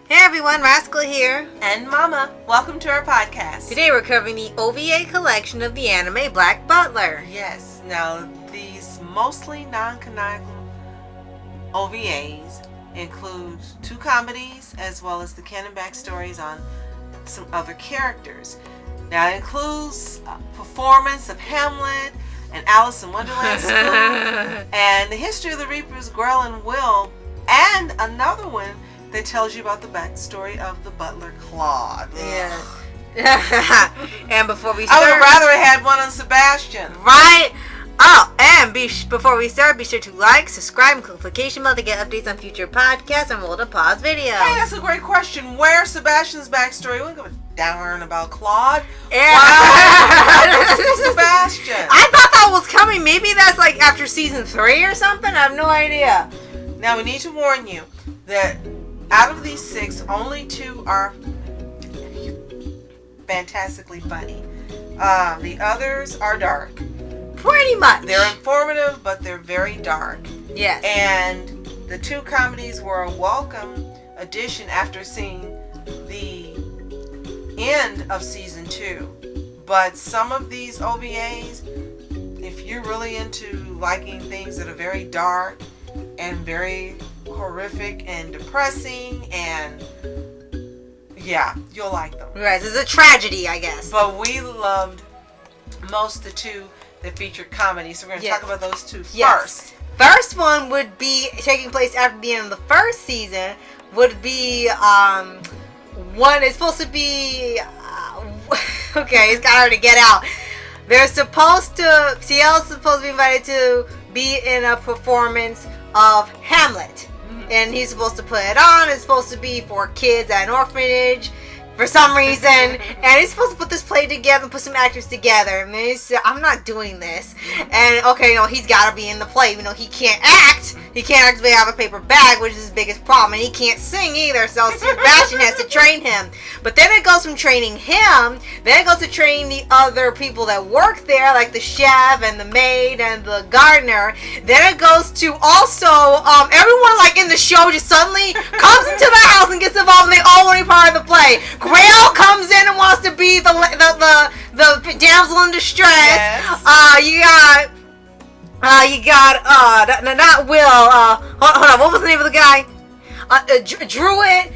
Hey everyone, Rascal here. And Mama. Welcome to our podcast. Today we're covering the OVA collection of the anime Black Butler. Yes. Now, these mostly non-canonical OVAs include 2 comedies as well as the canon backstories on some other characters. Now, it includes a performance of Hamlet and Alice in Wonderland spoof, and the history of the Reapers, Griel and Will, and another one that tells you about the backstory of the butler Claude. Yeah. And before we start, I would rather have had one on Sebastian. Right? Oh, and before we start, be sure to like, subscribe, and click the notification bell to get updates on future podcasts and roll to pause video. Hey, that's a great question. Where's Sebastian's backstory? We don't give a darn about Claude. Yeah. Why Sebastian? I thought that was coming. Maybe that's like after season 3 or something. I have no idea. Now, we need to warn you that out of these 6, only 2 are fantastically funny. The others are dark. Pretty much. They're informative, but they're very dark. Yes. And the 2 comedies were a welcome addition after seeing the end of season 2. But some of these OVAs, if you're really into liking things that are very dark and very horrific and depressing, and yeah, you'll like them. Right, it's a tragedy, I guess. But we loved most the 2 that featured comedy, so we're going to talk about those 2 first. First one would be taking place after the end of the first season. Would be one is supposed to be okay. It's got her to get out. They're supposed to. CL's supposed to be invited to be in a performance of Hamlet. And he's supposed to put it on. It's supposed to be for kids at an orphanage for some reason. And he's supposed to put this play together and put some actors together. And he said, I'm not doing this. And okay, no, he's got to be in the play. You know, he can't act. He can't actually have a paper bag, which is his biggest problem. And he can't sing either. So Sebastian has to train him. But then it goes from training him. Then it goes to training the other people that work there, like the chef and the maid and the gardener. Then it goes to also everyone like in the show just suddenly comes into the house and gets involved, and they all want to be part of the play. Griel comes in and wants to be the damsel in distress. Yes. You got not Will. Hold on. What was the name of the guy? Druid.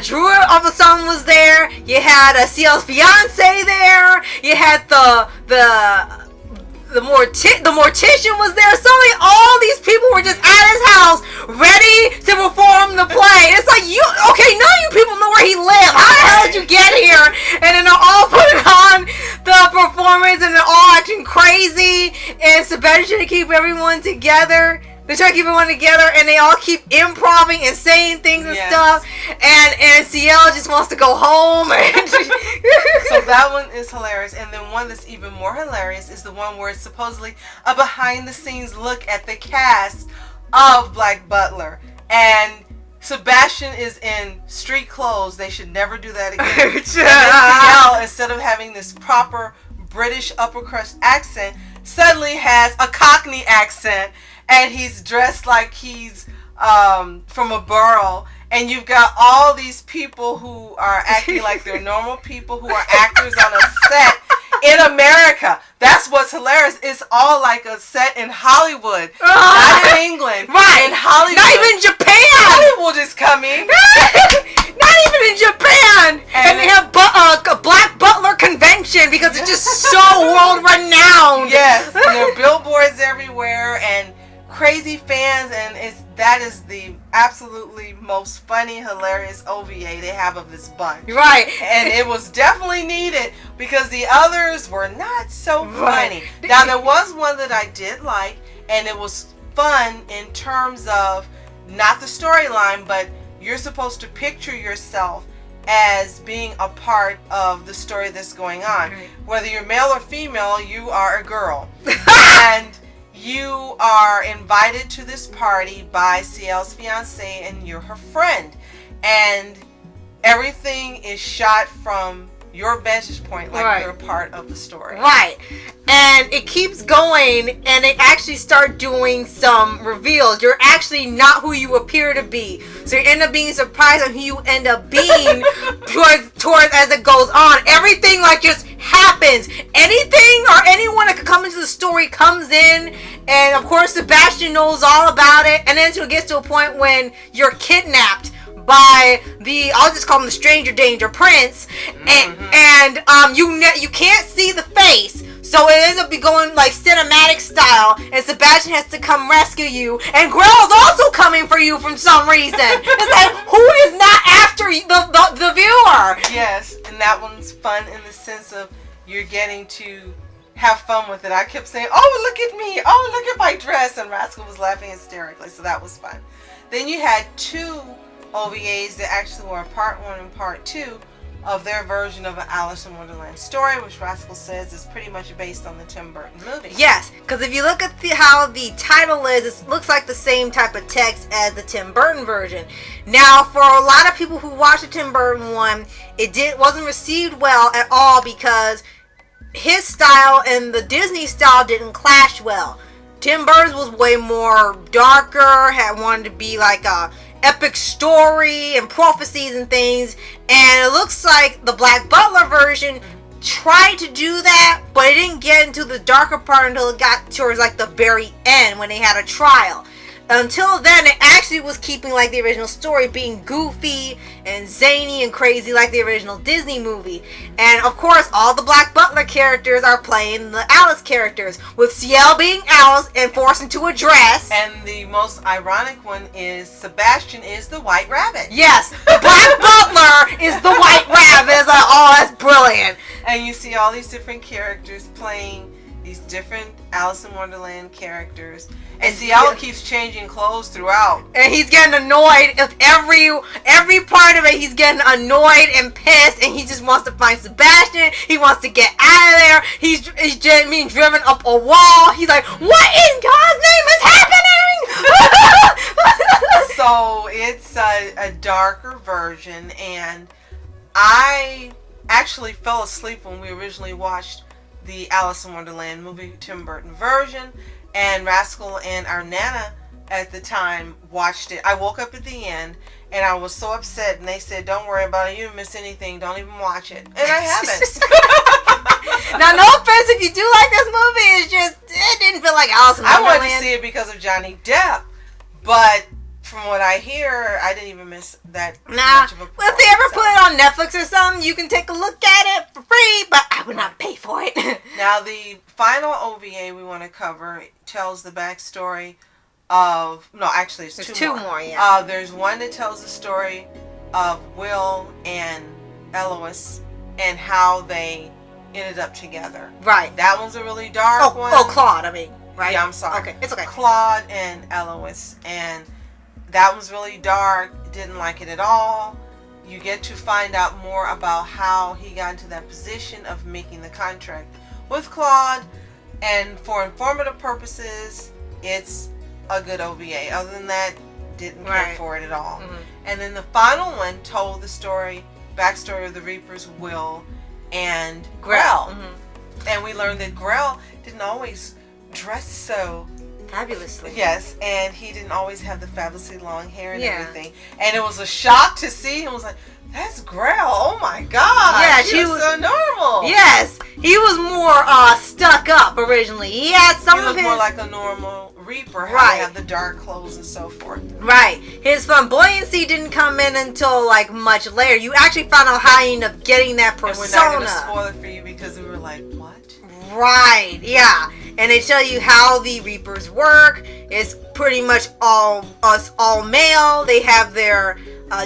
Druid all of a sudden was there. You had CL's fiance there. You had the mortician was there. Suddenly all these people were just at his house ready to perform the play. It's like, none of you people know where he lived. How the hell did you get here? And then they're all putting on the performance and they're all acting crazy, and Sebastian to keep everyone together. They try to keep everyone together, and they all keep improvising and saying things and stuff. And CL just wants to go home. So that one is hilarious. And then one that's even more hilarious is the one where it's supposedly a behind-the-scenes look at the cast of Black Butler. And Sebastian is in street clothes. They should never do that again. And CL, instead of having this proper British upper crust accent, suddenly has a Cockney accent. And he's dressed like he's from a borough. And you've got all these people who are acting like they're normal people who are actors on a set in America. That's what's hilarious. It's all like a set in Hollywood. Not in England. Right. In Hollywood. Not even Japan. Hollywood is coming. Not even in Japan. And they have a Black Butler convention because it's just so world renowned. Yes. And there are billboards everywhere and crazy fans, and that is the absolutely most funny, hilarious OVA they have of this bunch. Right. And it was definitely needed because the others were not so funny. Now, there was one that I did like, and it was fun in terms of not the storyline, but you're supposed to picture yourself as being a part of the story that's going on. Right. Whether you're male or female, you are a girl. And you are invited to this party by CL's fiance and you're her friend. And everything is shot from your vantage point, like you're a part of the story. Right. And it keeps going, and they actually start doing some reveals. You're actually not who you appear to be. So you end up being surprised on who you end up being towards as it goes on. Everything like just happens. Anything or anyone that could come into the story comes in, and of course Sebastian knows all about it, and then it gets to a point when you're kidnapped by I'll just call him the Stranger Danger Prince, and you can't see the face, so it ends up going like cinematic style, and Sebastian has to come rescue you, and Griel's also coming for you from some reason. It's like, who is not after the viewer? Yes, and that one's fun in the sense of you're getting to have fun with it. I kept saying, oh, look at me, oh, look at my dress, and Rascal was laughing hysterically, so that was fun. Then you had two OVAs that actually were part 1 and part 2 of their version of an Alice in Wonderland story, which Rascal says is pretty much based on the Tim Burton movie. Yes, because if you look at how the title is, it looks like the same type of text as the Tim Burton version. Now, for a lot of people who watched the Tim Burton one, it wasn't received well at all because his style and the Disney style didn't clash well. Tim Burton's was way more darker, wanted to be like a epic story and prophecies and things, and it looks like the Black Butler version tried to do that, but it didn't get into the darker part until it got towards like the very end when they had a trial. Until then, it actually was keeping like the original story, being goofy and zany and crazy like the original Disney movie. And of course, all the Black Butler characters are playing the Alice characters, with Ciel being Alice and forced into a dress. And the most ironic one is Sebastian is the White Rabbit. Yes, the Black Butler is the White Rabbit. It's like, oh, that's brilliant. And you see all these different characters playing these different Alice in Wonderland characters. And Ciel keeps changing clothes throughout. And he's getting annoyed with every part of it. He's getting annoyed and pissed, and he just wants to find Sebastian. He wants to get out of there. He's just being driven up a wall. He's like, what in God's name is happening? So it's a darker version, and I actually fell asleep when we originally watched the Alice in Wonderland movie, Tim Burton version. And Rascal and our Nana at the time watched it. I woke up at the end and I was so upset, and they said, don't worry about it, you didn't miss anything, don't even watch it. And I haven't. Now, no offense if you do like this movie, it didn't feel like Alice in Wonderland. I wanted to see it because of Johnny Depp, but from what I hear, I didn't even miss that much of a well, if they ever put it on Netflix or something, you can take a look at it for free, but I would not pay for it. Now, the final OVA we want to cover tells the backstory of... No, actually, there's two more. Yeah. There's one that tells the story of Will and Eloise and how they ended up together. Right. That one's a really dark one. Oh, Claude, I mean. Right? Yeah, I'm sorry. Okay, it's okay. Claude and Eloise, and that was really dark. Didn't like it at all. You get to find out more about how he got into that position of making the contract with Claude. And for informative purposes, it's a good OVA. Other than that, didn't care for it at all. Mm-hmm. And then the final one told the backstory of the Reapers, Will and Griel. Mm-hmm. And we learned that Griel didn't always dress so fabulously. Yes, and he didn't always have the fabulously long hair and everything. And it was a shock to see him. It was like, that's Griel. Oh my God. Yeah, she was so normal. Yes, he was more stuck up originally. He had some of his... more like a normal Reaper. How they have the dark clothes and so forth. Right. His flamboyancy didn't come in until like much later. You actually found out how he ended up getting that persona. And we're not going to spoil it for you because we were like, what? Right. Yeah. And they tell you how the Reapers work. It's pretty much all male. They have their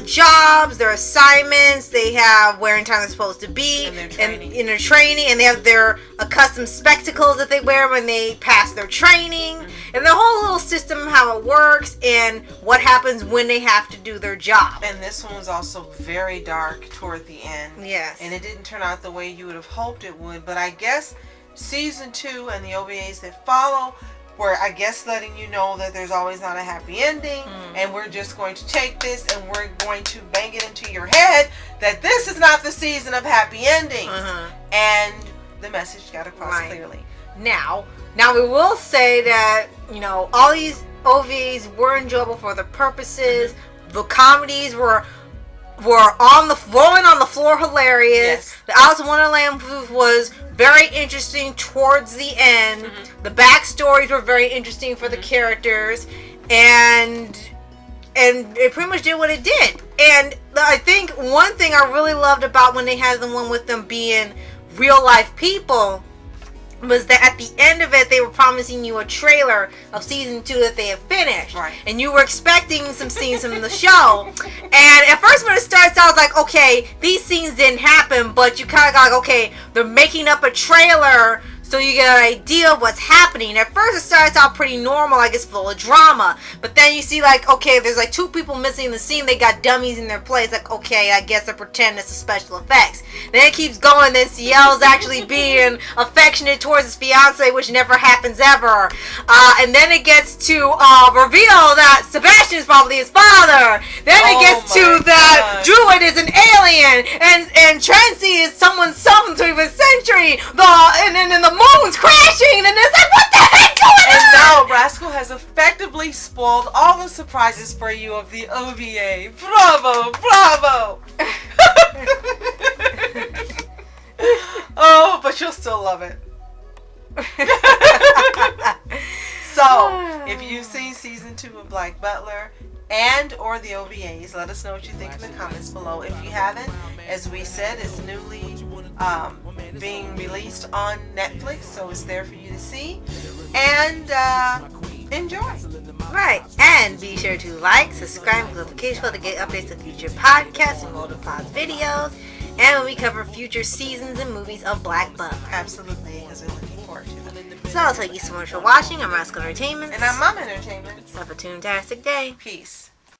jobs, their assignments. They have where in time they're supposed to be, and in their training, and they have their custom spectacles that they wear when they pass their training, and the whole little system, how it works, and what happens when they have to do their job. And this one was also very dark toward the end. Yes. And it didn't turn out the way you would have hoped it would, but I guess Season 2 and the OVAs that follow where I guess letting you know that there's always not a happy ending, and we're just going to take this and we're going to bang it into your head that this is not the season of happy endings. And the message got across clearly. Now we will say that, you know, all these OVAs were enjoyable for their purposes. The comedies were rolling on the floor, hilarious. The Alice in Wonderland was very interesting towards the end. The backstories were very interesting for the characters, and it pretty much did what it did. And I think one thing I really loved about when they had the one with them being real life people was that at the end of it, they were promising you a trailer of season 2 that they had finished. And you were expecting some scenes from the show. And at first when it starts out, like, okay, these scenes didn't happen, but you kind of got like, okay, they're making up a trailer so you get an idea of what's happening. At first it starts out pretty normal, like it's full of drama. But then you see, like, okay, there's like 2 people missing in the scene. They got dummies in their place. Like, okay, I guess they're pretending it's a special effects. Then it keeps going. Then Ciel's actually being affectionate towards his fiance, which never happens ever. And then it gets to reveal that Sebastian is probably his father. Then it gets to that Druid is an alien, and Tracy is someone's son from the 25th century. And then the moon's crashing, and it's like, what the heck going on? And now Rascal has effectively spoiled all the surprises for you of the OVA. Bravo, bravo. Oh, but you'll still love it. So, if you've seen season 2 of Black Butler and or the OVAs, let us know what you think in the comments below. If you haven't, as we said, it's newly being released on Netflix, so it's there for you to see and enjoy. Right, and be sure to like, subscribe, and notification bell to get updates of future podcasts and Multiple Pods videos, and when we cover future seasons and movies of Black Butler. Absolutely, because we're looking forward to them. So, thank you so much for watching. I'm Rascal Entertainment. And I'm Mom Entertainment. Have a toontastic day. Peace.